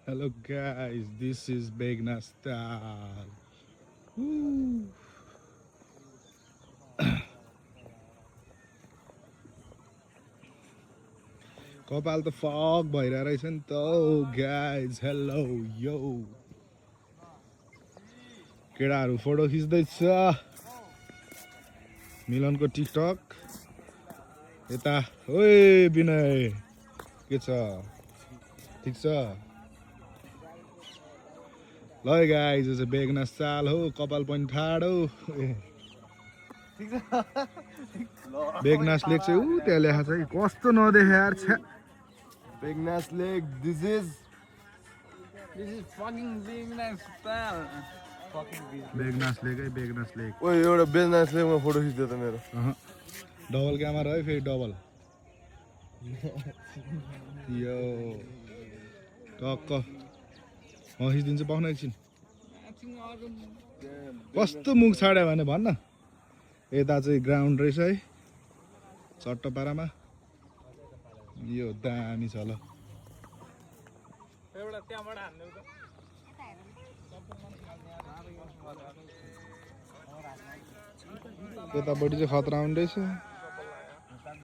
Hello guys, this is Begna Style. Woo. कपाल त fuck भइरहेको रहेछ नि त गाइज हेलो यो केटाहरू फोटो खिच्दैछ मिलनको टिकटक यता ओए विनय के छ ठिक छ ल गाइज यो चाहिँ बेगना साल हो कपाल पनि ठाडो बेगनास लेक चाहिँ ऊ त्यहाँ लेखा छ कि कस्तो नदेखे यार छ्या Begnas Lake, this is fucking Begnas style. Fucking Begnas लेक है बेगनास लेक ओए एउटा Begnas Lake मा फोटो खिच्दै त मेरो डबल क्यामेरा है फेरि डबल यो टक्क म खिचिदिन्छु पाउन एकछिन कस्तो मुख छाड्यो भने भन्न यता चाहिँ ग्राउन्ड रहेछ है चट्टपारामा यो दामी छ ल एउटा त्यहाँबाट हान्नु त यतापट्टि चाहिँ खतरा हुँदैछ